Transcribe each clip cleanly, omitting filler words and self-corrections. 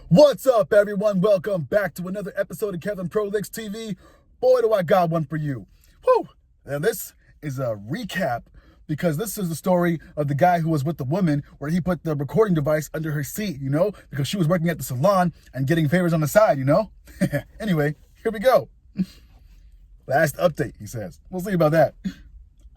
What's up, everyone? Welcome back to another episode of Kevin Prolix TV. Boy, do I got one for you. Whew! And this is a recap because this is the story of the guy who was with the woman where he put the recording device under her seat, because she was working at the salon and getting favors on the side, Anyway, here we go. Last update, he says. We'll see about that.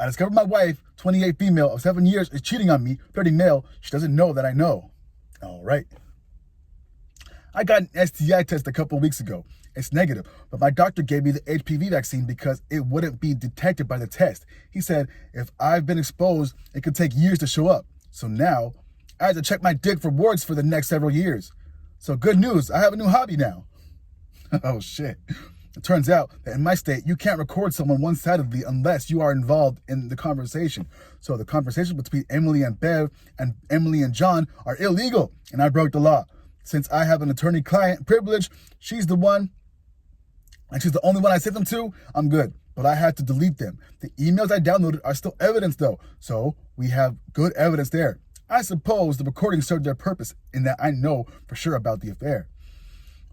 I discovered my wife, 28 female of 7 years, is cheating on me, 30 male. She doesn't know that I know. All right. I got an STI test a couple weeks ago. It's negative, but my doctor gave me the HPV vaccine because it wouldn't be detected by the test. He said if I've been exposed, it could take years to show up. So now, I have to check my dick for warts for the next several years. So good news, I have a new hobby now. Oh shit. It turns out that in my state, you can't record someone one-sidedly unless you are involved in the conversation. So the conversation between Emily and Bev and Emily and John are illegal, and I broke the law. Since I have an attorney-client privilege, she's the only one I sent them to, I'm good. But I had to delete them. The emails I downloaded are still evidence though, so we have good evidence there. I suppose the recording served their purpose in that I know for sure about the affair.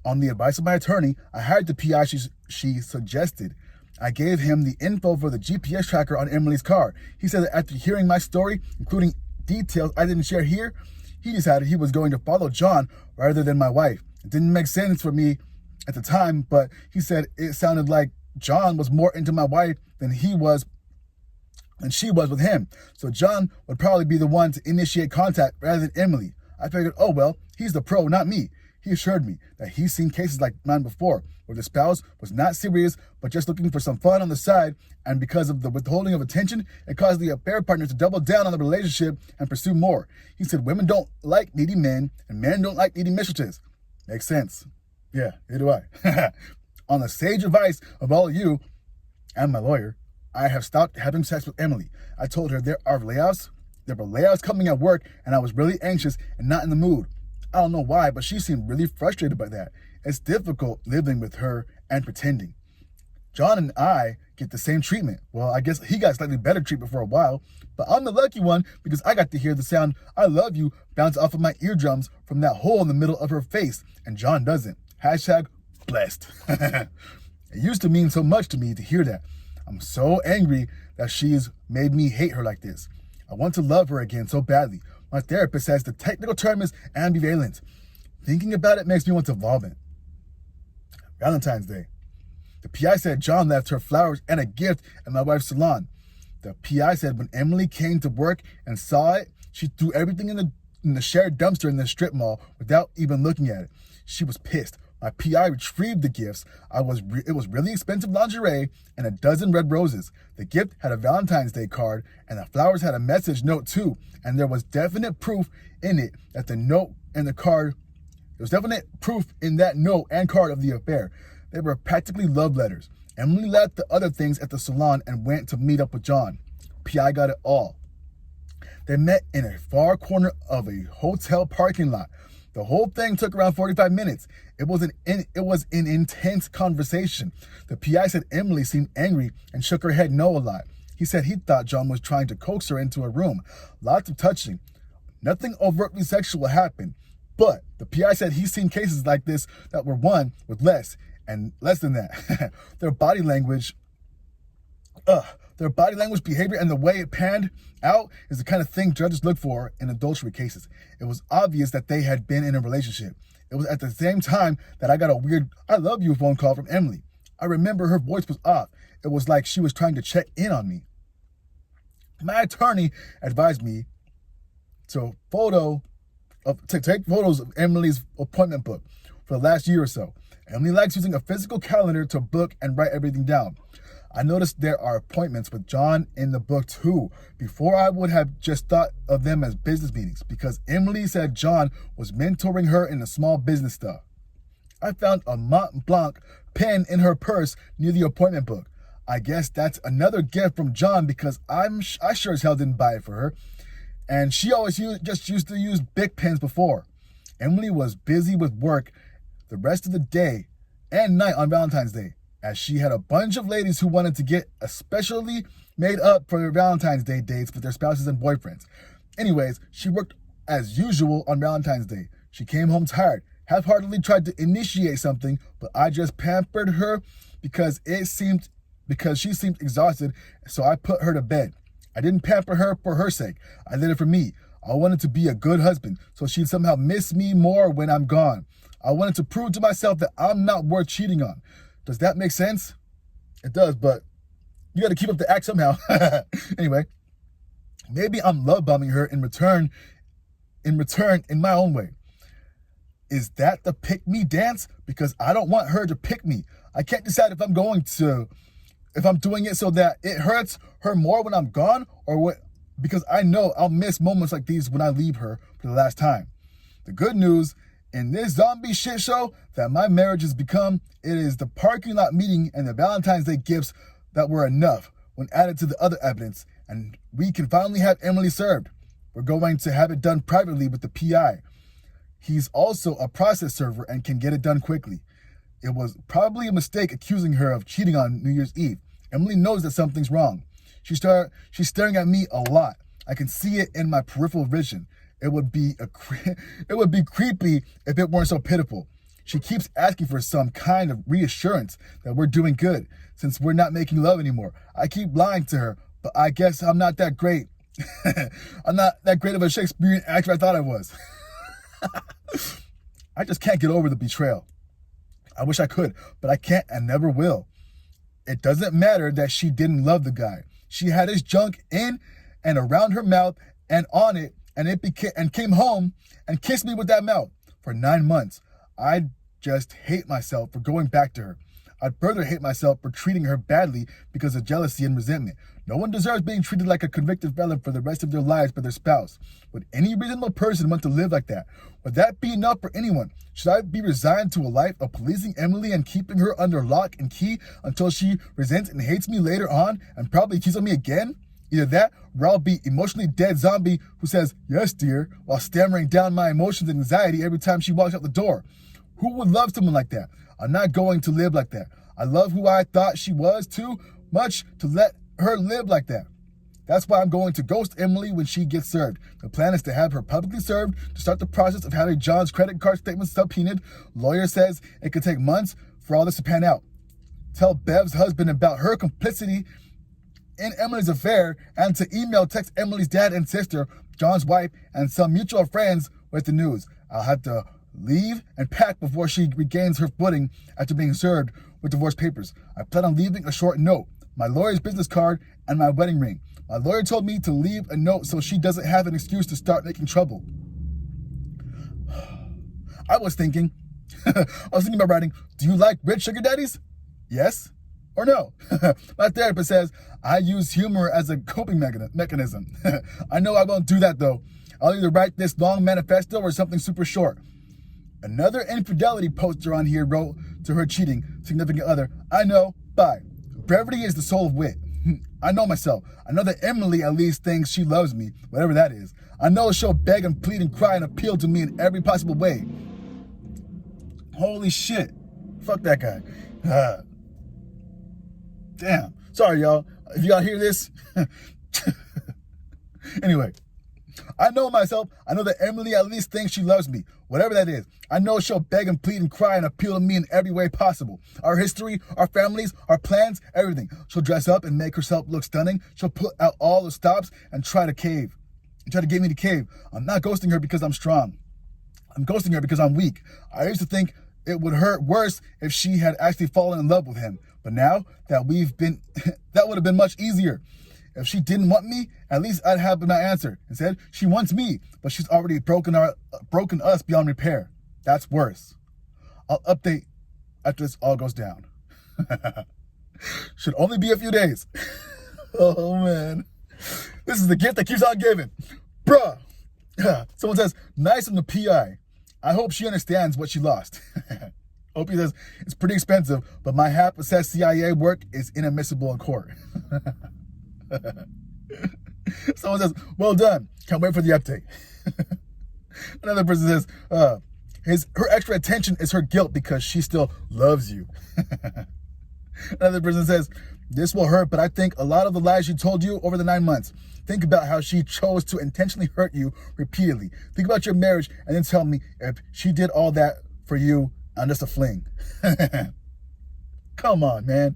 On the advice of my attorney, I hired the PI she suggested. I gave him the info for the GPS tracker on Emily's car. He said that after hearing my story, including details I didn't share here, he decided he was going to follow John rather than my wife. It didn't make sense for me at the time, but he said it sounded like John was more into my wife than she was with him. So John would probably be the one to initiate contact rather than Emily. I figured, oh well, he's the pro, not me. He assured me that he's seen cases like mine before, where the spouse was not serious, but just looking for some fun on the side, and because of the withholding of attention, it caused the affair partner to double down on the relationship and pursue more. He said women don't like needy men, and men don't like needy mistresses. Makes sense. Yeah, neither do I. On the sage advice of all of you, and my lawyer, I have stopped having sex with Emily. I told her there were layoffs coming at work, and I was really anxious and not in the mood. I don't know why, but she seemed really frustrated by that. It's difficult living with her and pretending. John and I get the same treatment. Well, I guess he got slightly better treatment for a while, but I'm the lucky one because I got to hear the sound "I love you" bounce off of my eardrums from that hole in the middle of her face, and John doesn't. Hashtag blessed. It used to mean so much to me to hear that. I'm so angry that she's made me hate her like this. I want to love her again so badly. My therapist says the technical term is ambivalent. Thinking about it makes me want to vomit. Valentine's Day. The PI said John left her flowers and a gift at my wife's salon. The PI said when Emily came to work and saw it, she threw everything in the shared dumpster in the strip mall without even looking at it. She was pissed. My PI retrieved the gifts. It was really expensive lingerie and a dozen red roses. The gift had a Valentine's Day card, and the flowers had a message note too. And there was definite proof in it that the note and the card. There was definite proof in that note and card of the affair. They were practically love letters. Emily left the other things at the salon and went to meet up with John. PI got it all. They met in a far corner of a hotel parking lot. The whole thing took around 45 minutes. It was an intense conversation. The PI said Emily seemed angry and shook her head no a lot. He said he thought John was trying to coax her into a room. Lots of touching. Nothing overtly sexual happened. But the PI said he's seen cases like this that were won with less and less than that. Their body language, behavior, and the way it panned out is the kind of thing judges look for in adultery cases. It was obvious that they had been in a relationship. It was at the same time that I got a weird "I love you" phone call from Emily. I remember her voice was off. It was like she was trying to check in on me. My attorney advised me to take photos of Emily's appointment book for the last year or so. Emily likes using a physical calendar to book and write everything down. I noticed there are appointments with John in the book too. Before I would have just thought of them as business meetings because Emily said John was mentoring her in the small business stuff. I found a Mont Blanc pen in her purse near the appointment book. I guess that's another gift from John because I sure as hell didn't buy it for her. And she always used to use Bic pens before. Emily was busy with work the rest of the day and night on Valentine's Day, as she had a bunch of ladies who wanted to get especially made up for their Valentine's Day dates with their spouses and boyfriends. Anyways, she worked as usual on Valentine's Day. She came home tired, half-heartedly tried to initiate something, but I just pampered her because she seemed exhausted, so I put her to bed. I didn't pamper her for her sake. I did it for me. I wanted to be a good husband, so she'd somehow miss me more when I'm gone. I wanted to prove to myself that I'm not worth cheating on. Does that make sense? It does, but you got to keep up the act somehow. Anyway, maybe I'm love bombing her in return in my own way. Is that the pick me dance? Because I don't want her to pick me. I can't decide if I'm doing it so that it hurts her more when I'm gone, or what, because I know I'll miss moments like these when I leave her for the last time. The good news in this zombie shit show that my marriage has become, it is the parking lot meeting and the Valentine's Day gifts that were enough when added to the other evidence, and we can finally have Emily served. We're going to have it done privately with the PI. He's also a process server and can get it done quickly. It was probably a mistake accusing her of cheating on New Year's Eve. Emily knows that something's wrong. She's staring at me a lot. I can see it in my peripheral vision. It would be creepy if it weren't so pitiful. She keeps asking for some kind of reassurance that we're doing good since we're not making love anymore. I keep lying to her, but I guess I'm not that great. I'm not that great of a Shakespearean actor I thought I was. I just can't get over the betrayal. I wish I could, but I can't and never will. It doesn't matter that she didn't love the guy. She had his junk in and around her mouth and on it, and came home and kissed me with that mouth for 9 months. I just hate myself for going back to her. I'd further hate myself for treating her badly because of jealousy and resentment. No one deserves being treated like a convicted felon for the rest of their lives by their spouse. Would any reasonable person want to live like that? Would that be enough for anyone? Should I be resigned to a life of policing Emily and keeping her under lock and key until she resents and hates me later on and probably cheats on me again? Either that, or I'll be emotionally dead zombie who says, "Yes, dear," while stammering down my emotions and anxiety every time she walks out the door. Who would love someone like that? I'm not going to live like that. I love who I thought she was too much to let her live like that. That's why I'm going to ghost Emily when she gets served. The plan is to have her publicly served to start the process of having John's credit card statements subpoenaed. Lawyer says it could take months for all this to pan out. Tell Bev's husband about her complicity in Emily's affair and to text Emily's dad and sister, John's wife, and some mutual friends with the news. I'll have to leave and pack before she regains her footing after being served with divorce papers. I plan on leaving a short note, my lawyer's business card, and my wedding ring. My lawyer told me to leave a note so she doesn't have an excuse to start making trouble. I was thinking about writing, "Do you like rich sugar daddies? Yes or no?" My therapist says I use humor as a coping mechanism. I know I won't do that though. I'll either write this long manifesto or something super short. Another infidelity poster on here wrote to her cheating significant other, "I know, bye. Brevity is the soul of wit. I know myself. I know that Emily at least thinks she loves me, whatever that is. I know she'll beg and plead and cry and appeal to me in every possible way." Holy shit. Fuck that guy. Damn. Sorry, y'all. If y'all hear this. Anyway. I know myself. I know that Emily at least thinks she loves me, whatever that is. I know she'll beg and plead and cry and appeal to me in every way possible. Our history, our families, our plans, everything. She'll dress up and make herself look stunning. She'll put out all the stops and try to get me to cave. I'm not ghosting her because I'm strong. I'm ghosting her because I'm weak. I used to think it would hurt worse if she had actually fallen in love with him. But now that that would have been much easier. If she didn't want me, at least I'd have my answer. Instead, she wants me, but she's already broken us beyond repair. That's worse. I'll update after this all goes down. Should only be a few days. Oh, man. This is the gift that keeps on giving. Bruh. Someone says, "Nice on the PI. I hope she understands what she lost." Opie says, "It's pretty expensive, but my half says CIA work is inadmissible in court." Someone says, "Well done. Can't wait for the update." Another person says, her extra attention is her guilt because she still loves you." Another person says, "This will hurt, but I think a lot of the lies she told you over the 9 months. Think about how she chose to intentionally hurt you repeatedly. Think about your marriage and then tell me if she did all that for you on just a fling. Come on, man.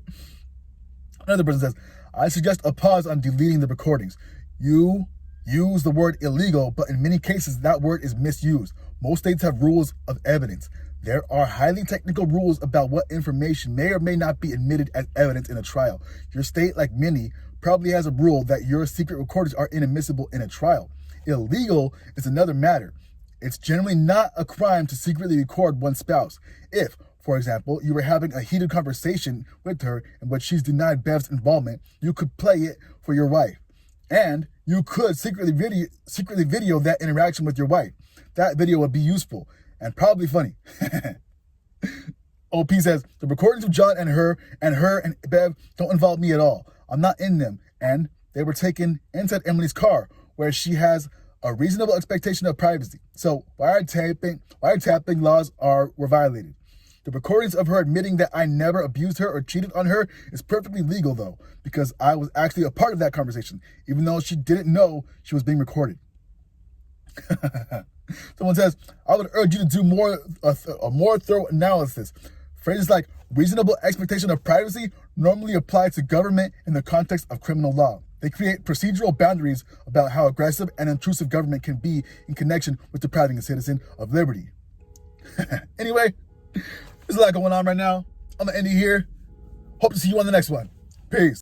Another person says, I suggest a pause on deleting the recordings. You use the word illegal, but in many cases, that word is misused. Most states have rules of evidence. There are highly technical rules about what information may or may not be admitted as evidence in a trial. Your state, like many, probably has a rule that your secret recordings are inadmissible in a trial. Illegal is another matter. It's generally not a crime to secretly record one's spouse. If, for example, you were having a heated conversation with her in which she's denied Bev's involvement, you could play it for your wife. And you could secretly video that interaction with your wife. That video would be useful and probably funny. OP says, the recordings of John and her and Bev don't involve me at all. I'm not in them. And they were taken inside Emily's car, where she has a reasonable expectation of privacy. So wiretapping laws were violated. The recordings of her admitting that I never abused her or cheated on her is perfectly legal, though, because I was actually a part of that conversation, even though she didn't know she was being recorded. Someone says, I would urge you to do a more thorough analysis. Phrases like reasonable expectation of privacy normally apply to government in the context of criminal law. They create procedural boundaries about how aggressive and intrusive government can be in connection with depriving a citizen of liberty. Anyway, there's a lot going on right now. I'm going to end it here. Hope to see you on the next one. Peace.